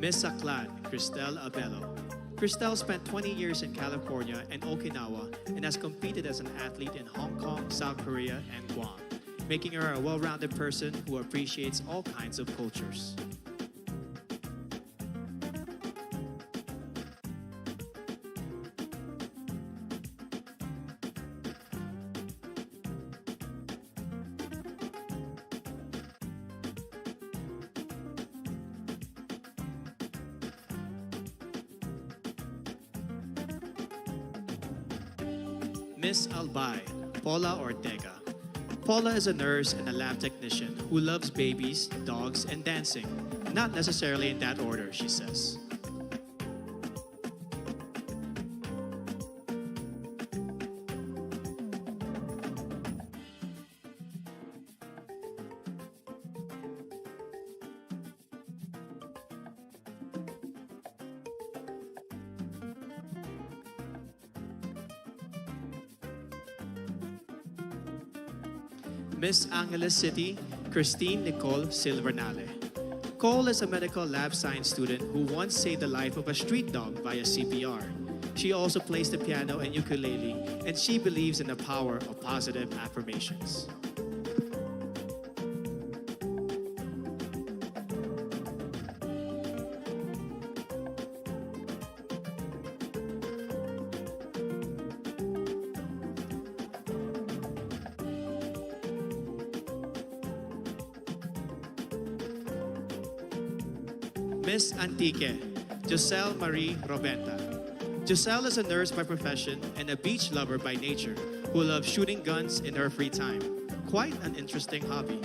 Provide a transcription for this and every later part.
Miss Aklan, Cristel Abello. Cristel spent 20 years in California and Okinawa and has competed as an athlete in Hong Kong, South Korea, and Guam, making her a well-rounded person who appreciates all kinds of cultures. Miss Albay, Paula Ortega. Paula is a nurse and a lab technician who loves babies, dogs, and dancing. Not necessarily in that order, she says. Miss Angeles City, Christine Nicole Silvernale. Cole is a medical lab science student who once saved the life of a street dog via CPR. She also plays the piano and ukulele, and she believes in the power of positive affirmations. Miss Antique, Giselle Marie Robenta. Giselle is a nurse by profession and a beach lover by nature who loves shooting guns in her free time. Quite an interesting hobby.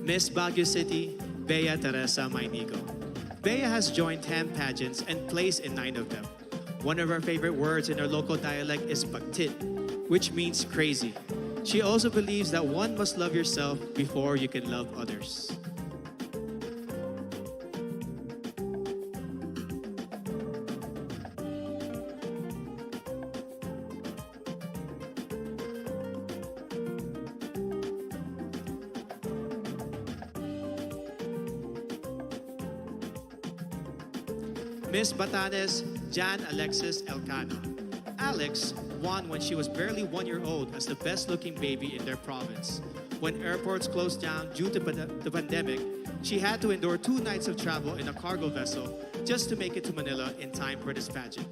Miss Baguio City, Bea Teresa Mainigo. Bea has joined 10 pageants and placed in 9 of them. One of her favorite words in her local dialect is pagtit, which means crazy. She also believes that one must love yourself before you can love others. Miss Batanes, Jan Alexis Elcano. Alex won when she was barely 1 year old as the best-looking baby in their province. When airports closed down due to the pandemic, she had to endure 2 nights of travel in a cargo vessel just to make it to Manila in time for this pageant.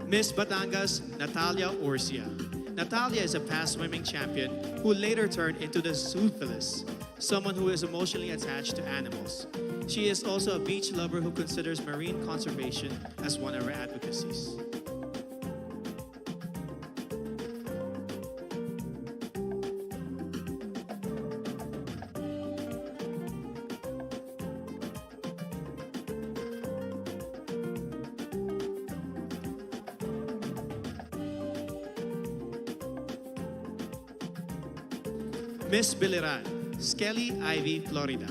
Miss Batangas, Natalia Urcia. Natalia is a past swimming champion who later turned into the zoophilist, someone who is emotionally attached to animals. She is also a beach lover who considers marine conservation as one of her advocacies. Miss Biliran, Skelly Ivy, Florida.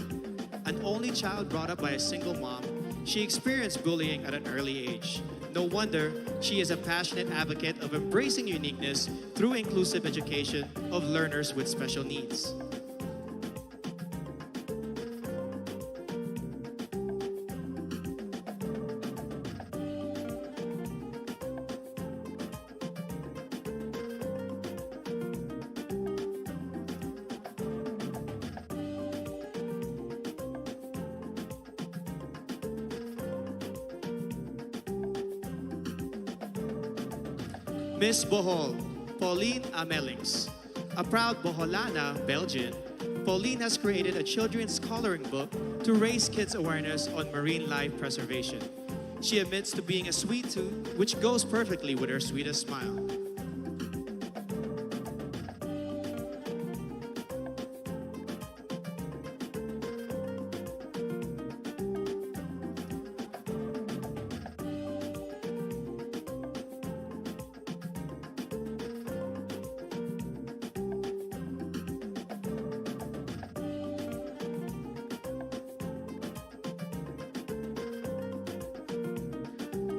An only child brought up by a single mom, she experienced bullying at an early age. No wonder she is a passionate advocate of embracing uniqueness through inclusive education of learners with special needs. Miss Bohol, Pauline Amelings. A proud Boholana, Belgian, Pauline has created a children's coloring book to raise kids' awareness on marine life preservation. She admits to being a sweet tooth, which goes perfectly with her sweetest smile.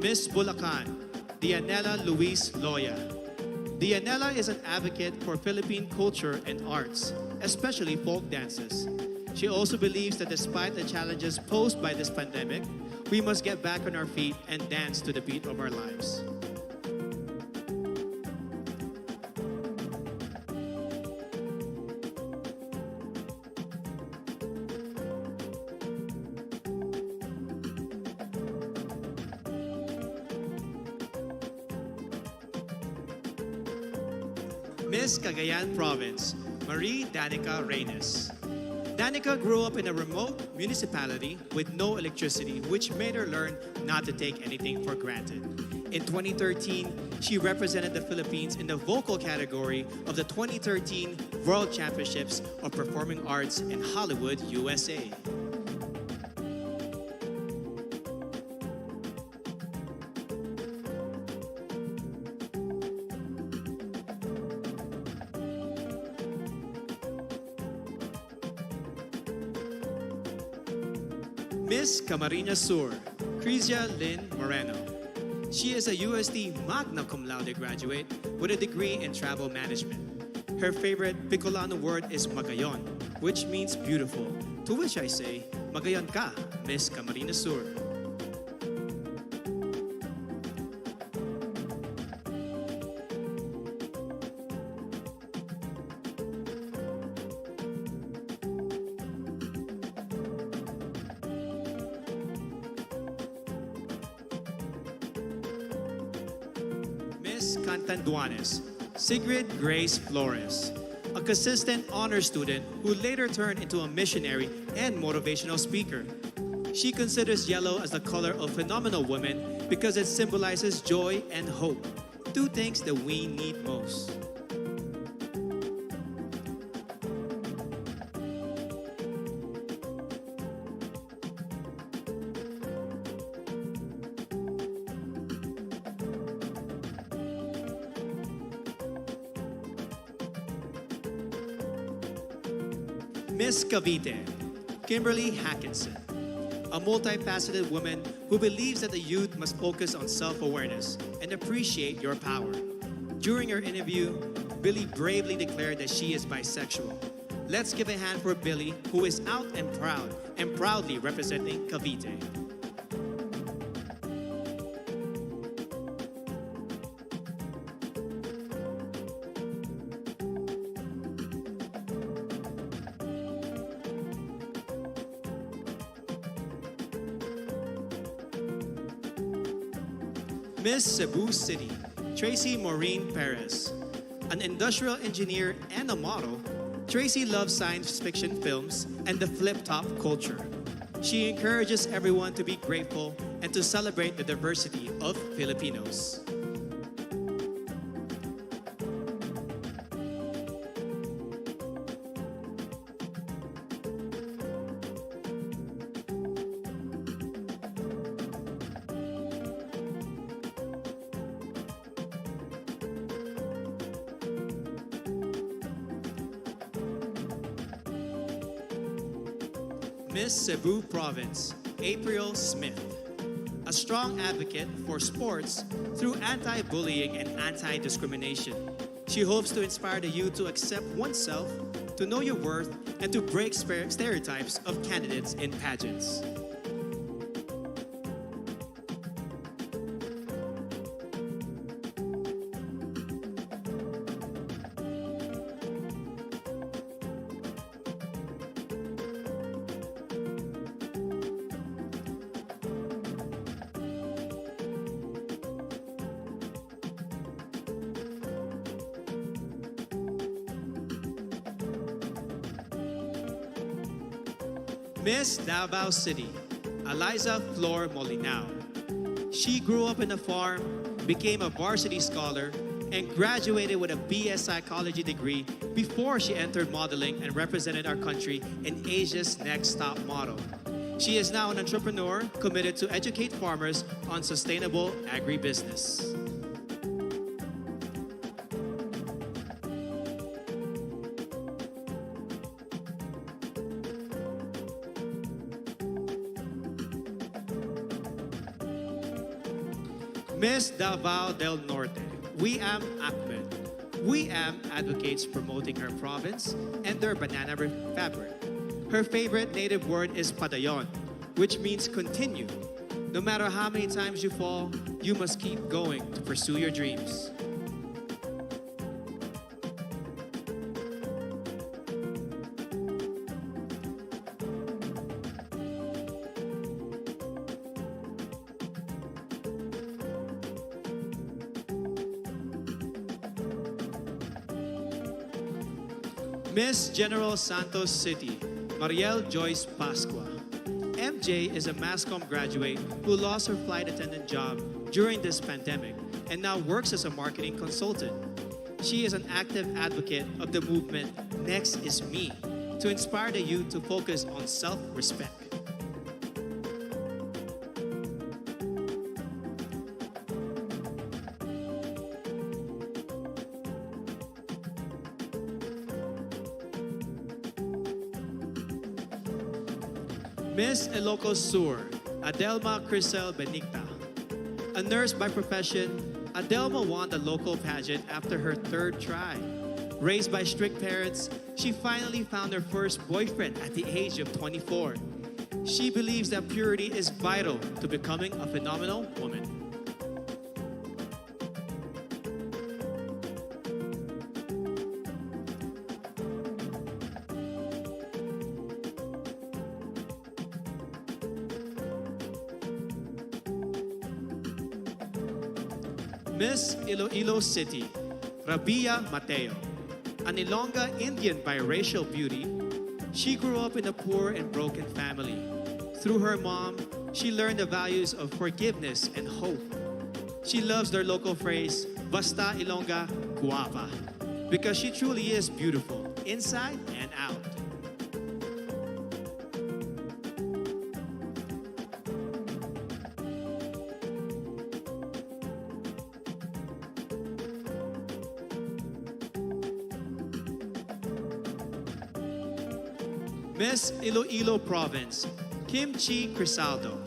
Miss Bulacan, Dianela Luis Loya. Dianela is an advocate for Philippine culture and arts, especially folk dances. She also believes that despite the challenges posed by this pandemic, we must get back on our feet and dance to the beat of our lives. Miss Cagayan Province, Marie Danica Reynes. Danica grew up in a remote municipality with no electricity, which made her learn not to take anything for granted. In 2013, she represented the Philippines in the vocal category of the 2013 World Championships of Performing Arts in Hollywood, USA. Miss Camarines Sur, Crizia Lynn Moreno. She is a USD magna cum laude graduate with a degree in travel management. Her favorite Bicolano word is magayon, which means beautiful, to which I say, magayon ka, Miss Camarines Sur. Miss Cantanduanes, Sigrid Grace Flores, a consistent honor student who later turned into a missionary and motivational speaker. She considers yellow as the color of phenomenal women because it symbolizes joy and hope, two things that we need most. Miss Cavite, Kimberly Hackinson, a multifaceted woman who believes that the youth must focus on self-awareness and appreciate your power. During her interview, Billy bravely declared that she is bisexual. Let's give a hand for Billy, who is out and proudly representing Cavite. Miss Cebu City, Tracy Maureen Perez. An industrial engineer and a model, Tracy loves science fiction films and the flip-top culture. She encourages everyone to be grateful and to celebrate the diversity of Filipinos. Miss Cebu Province, April Smith. A strong advocate for sports through anti-bullying and anti-discrimination. She hopes to inspire the youth to accept oneself, to know your worth, and to break stereotypes of candidates in pageants. Miss Davao City, Eliza Flor Molinao. She grew up in a farm, became a varsity scholar, and graduated with a BS Psychology degree before she entered modeling and represented our country in Asia's Next Top Model. She is now an entrepreneur committed to educate farmers on sustainable agribusiness. Miss Davao del Norte, Wiam Ahmed. Wiam advocates promoting her province and their banana fabric. Her favorite native word is padayon, which means continue. No matter how many times you fall, you must keep going to pursue your dreams. Miss General Santos City, Mariel Joyce Pascua. MJ is a MASCOM graduate who lost her flight attendant job during this pandemic and now works as a marketing consultant. She is an active advocate of the movement Next is Me to inspire the youth to focus on self-respect. Miss Ilocos Sur, Adelma Crisel Benigta. A nurse by profession, Adelma won the local pageant after her third try. Raised by strict parents, she finally found her first boyfriend at the age of 24. She believes that purity is vital to becoming a phenomenal woman. Miss Iloilo City, Rabia Mateo. An Ilongga Indian biracial beauty, she grew up in a poor and broken family. Through her mom, she learned the values of forgiveness and hope. She loves their local phrase, Basta Ilongga Guapa, because she truly is beautiful, inside and out. Miss Iloilo Province, Kim Chi Crisaldo.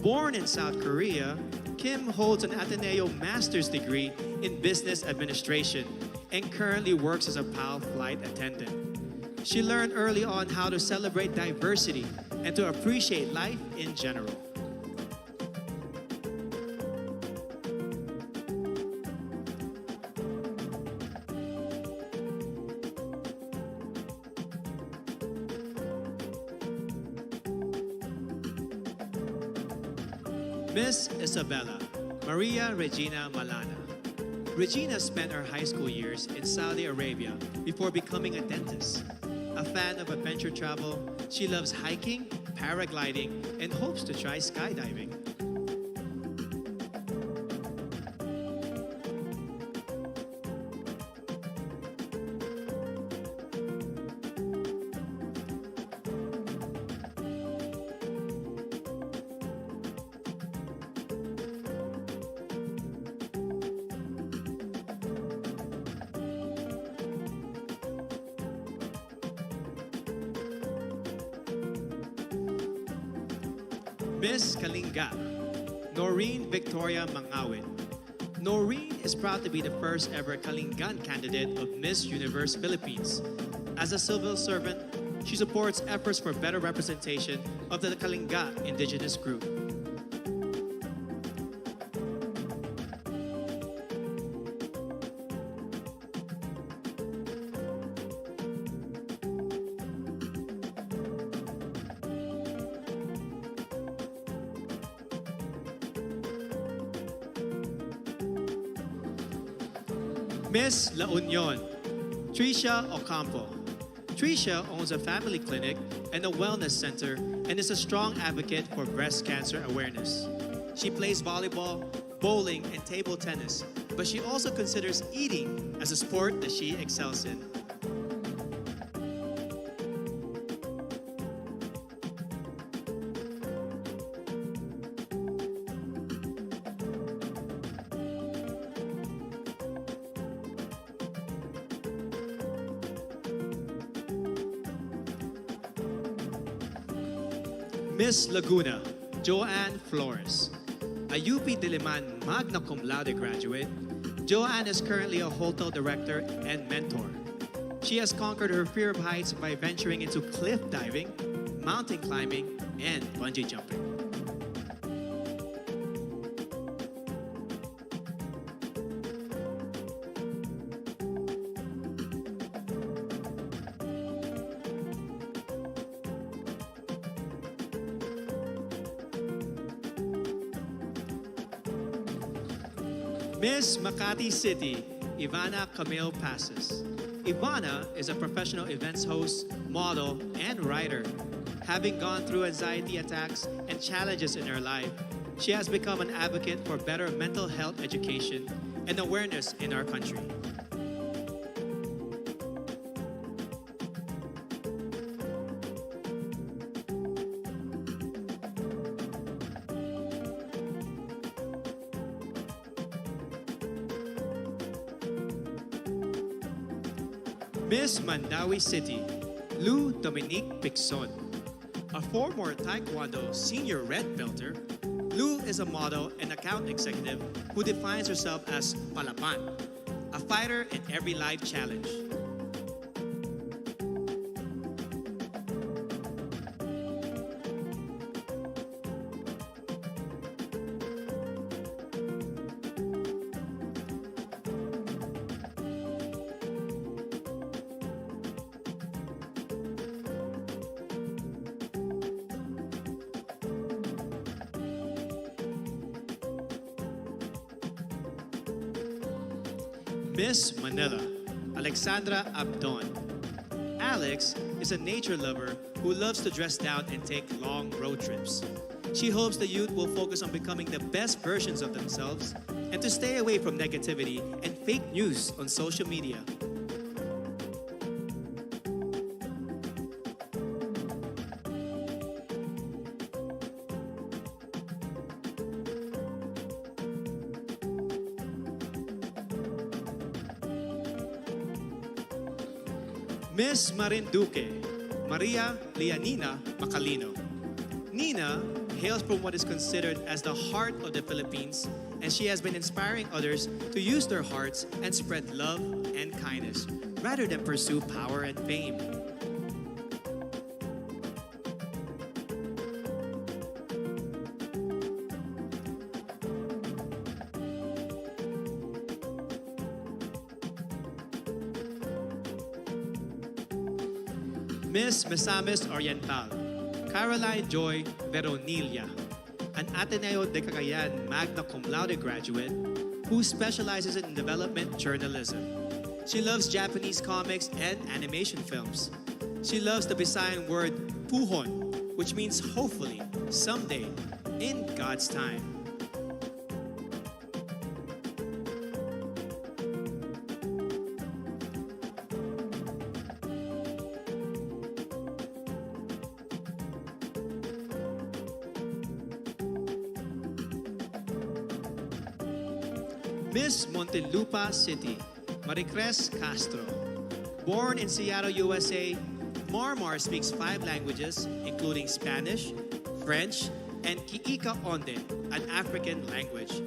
Born in South Korea, Kim holds an Ateneo Master's degree in Business Administration and currently works as a PAL flight attendant. She learned early on how to celebrate diversity and to appreciate life in general. Miss Isabella, Maria Regina Malana. Regina spent her high school years in Saudi Arabia before becoming a dentist. A fan of adventure travel, she loves hiking, paragliding, and hopes to try skydiving. Miss Kalinga, Noreen Victoria Mangawit. Noreen is proud to be the first ever Kalingan candidate of Miss Universe Philippines. As a civil servant, she supports efforts for better representation of the Kalinga indigenous group. Miss La Union, Tricia Ocampo. Tricia owns a family clinic and a wellness center and is a strong advocate for breast cancer awareness. She plays volleyball, bowling, and table tennis, but she also considers eating as a sport that she excels in. Miss Laguna, Joanne Flores. A UP Diliman magna cum laude graduate, Joanne is currently a hotel director and mentor. She has conquered her fear of heights by venturing into cliff diving, mountain climbing, and bungee jumping. Miss Makati City, Ivana Camille Passes. Ivana is a professional events host, model, and writer. Having gone through anxiety attacks and challenges in her life, she has become an advocate for better mental health education and awareness in our country. Miss Mandawi City, Lou Dominique Pixon. A former Taekwondo senior red belter, Lou is a model and account executive who defines herself as Palapan, a fighter in every life challenge. Miss Manila, Alexandra Abdon. Alex is a nature lover who loves to dress down and take long road trips. She hopes the youth will focus on becoming the best versions of themselves and to stay away from negativity and fake news on social media. Miss Marinduque, Maria Lianina Macalino. Nina hails from what is considered as the heart of the Philippines, and she has been inspiring others to use their hearts and spread love and kindness rather than pursue power and fame. Miss Misamis Oriental, Caroline Joy Veronilla, an Ateneo de Cagayan magna cum laude graduate who specializes in development journalism. She loves Japanese comics and animation films. She loves the Visayan word puhon, which means hopefully, someday, in God's time. Miss Montelupa City, Maricres Castro. Born in Seattle, USA, Marmar speaks 5 languages, including Spanish, French, and Kiika Onde, an African language.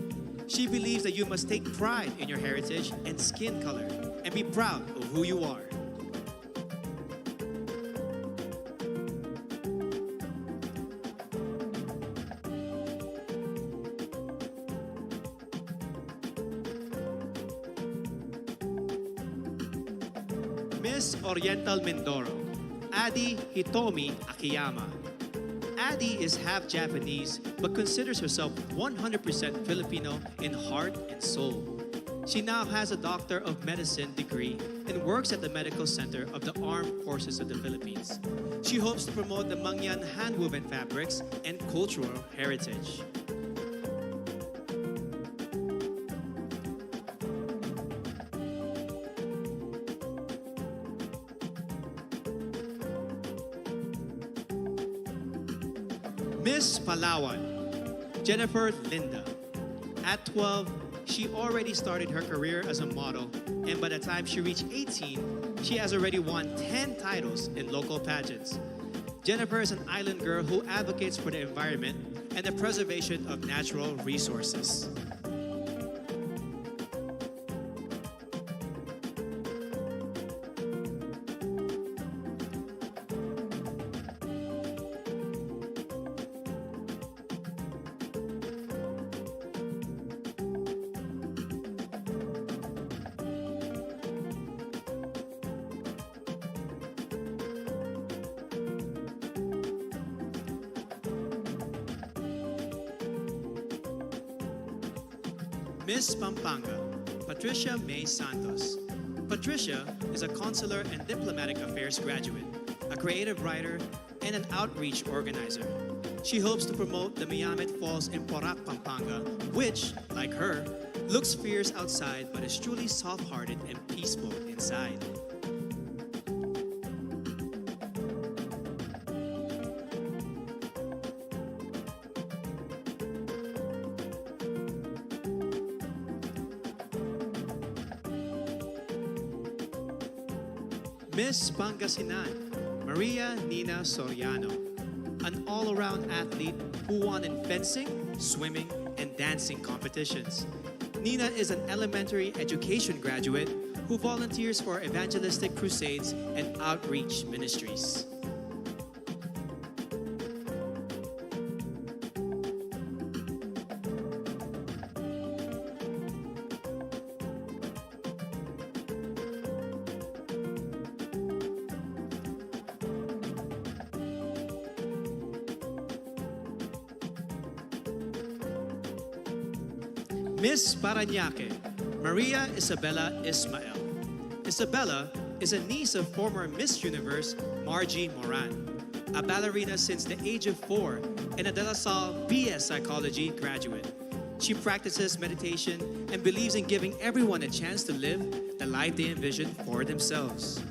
She believes that you must take pride in your heritage and skin color and be proud of who you are. Miss Oriental Mindoro, Adi Hitomi Akiyama. Adi is half Japanese but considers herself 100% Filipino in heart and soul. She now has a Doctor of Medicine degree and works at the Medical Center of the Armed Forces of the Philippines. She hopes to promote the Mangyan hand-woven fabrics and cultural heritage. Palawan, Jennifer Linda. At 12, she already started her career as a model, and by the time she reached 18, she has already won 10 titles in local pageants. Jennifer is an island girl who advocates for the environment and the preservation of natural resources. Miss Pampanga, Patricia May Santos. Patricia is a consular and diplomatic affairs graduate, a creative writer, and an outreach organizer. She hopes to promote the Miamet Falls in Porac, Pampanga, which, like her, looks fierce outside but is truly soft-hearted and peaceful inside. Miss Pangasinan, Maria Nina Soriano, an all-around athlete who won in fencing, swimming, and dancing competitions. Nina is an elementary education graduate who volunteers for evangelistic crusades and outreach ministries. Miss Parañaque, Maria Isabella Ismael. Isabella is a niece of former Miss Universe Margie Moran, a ballerina since the age of 4 and a De La Salle BS Psychology graduate. She practices meditation and believes in giving everyone a chance to live the life they envision for themselves.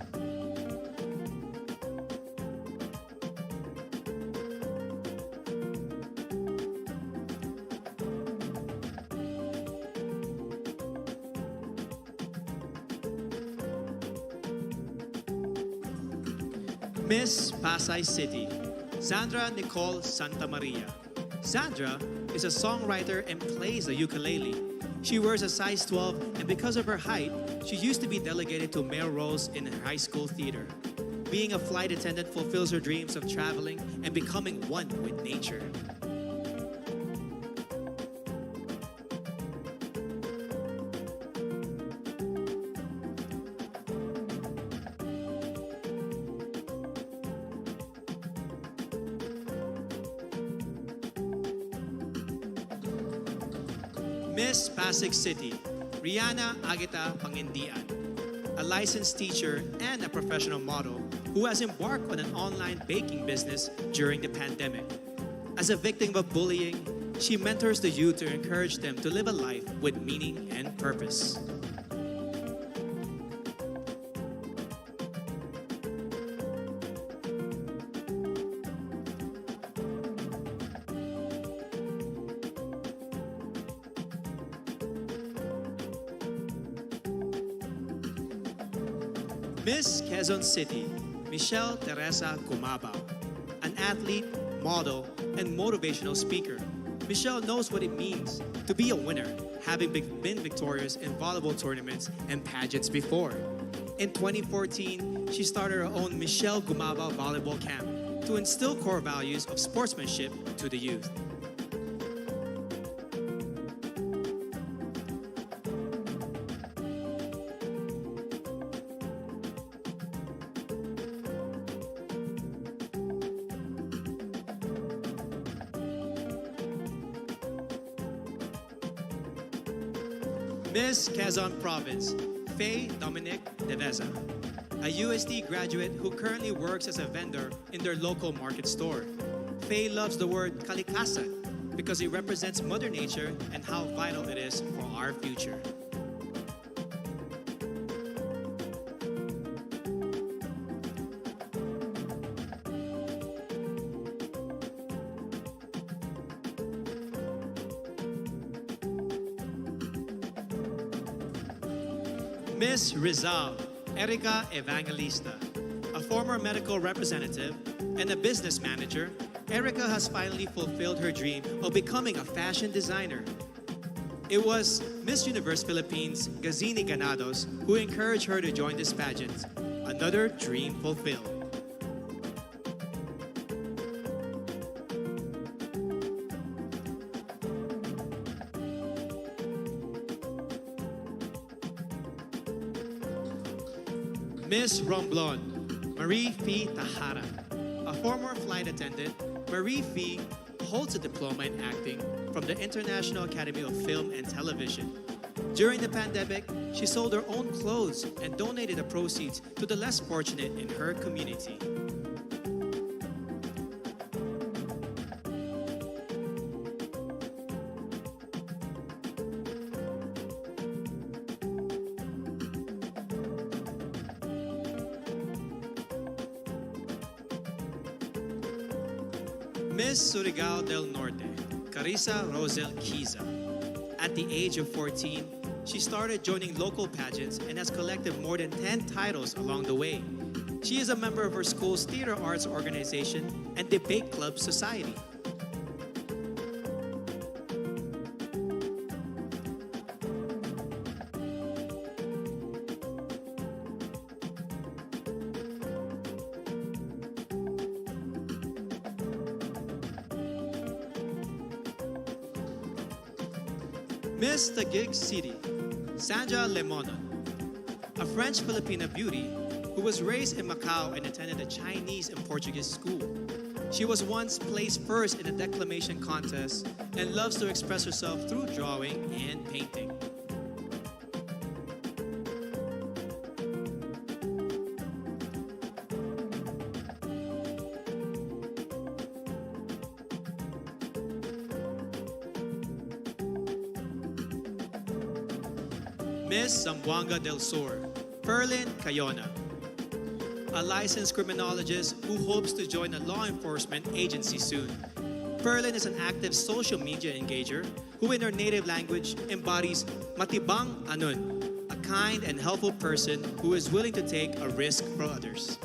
Miss Pasay City, Sandra Nicole Santa Maria. Sandra is a songwriter and plays the ukulele. She wears a size 12, and because of her height, she used to be delegated to male roles in high school theater. Being a flight attendant fulfills her dreams of traveling and becoming one with nature. Miss Pasig City, Rihanna Agita Pangindian, a licensed teacher and a professional model who has embarked on an online baking business during the pandemic. As a victim of bullying, she mentors the youth to encourage them to live a life with meaning and purpose. Miss Quezon City, Michelle Teresa Cumabao, an athlete, model, and motivational speaker. Michelle knows what it means to be a winner, having been victorious in volleyball tournaments and pageants before. In 2014, she started her own Michelle Gumabao Volleyball Camp to instill core values of sportsmanship to the youth. Miss Quezon Province, Faye Dominic Deveza, a USD graduate who currently works as a vendor in their local market store. Faye loves the word kalikasan because it represents Mother Nature and how vital it is for our future. Miss Rizal, Erica Evangelista. A former medical representative and a business manager, Erica has finally fulfilled her dream of becoming a fashion designer. It was Miss Universe Philippines, Gazini Ganados, who encouraged her to join this pageant. Another dream fulfilled. Miss Romblon, Marie Fee Tahara. A former flight attendant, Marie Fee holds a diploma in acting from the International Academy of Film and Television. During the pandemic, she sold her own clothes and donated the proceeds to the less fortunate in her community. Miss Surigao del Norte, Carissa Rosel Kiza. At the age of 14, she started joining local pageants and has collected more than 10 titles along the way. She is a member of her school's theater arts organization and debate club society. Miss Taguig City, Sandra Lemonon, a French-Filipina beauty who was raised in Macau and attended a Chinese and Portuguese school. She was once placed first in a declamation contest and loves to express herself through drawing and painting. Miss Zamboanga del Sur, Perlin Cayona, a licensed criminologist who hopes to join a law enforcement agency soon. Perlin is an active social media engager who in her native language embodies matibang anun, a kind and helpful person who is willing to take a risk for others.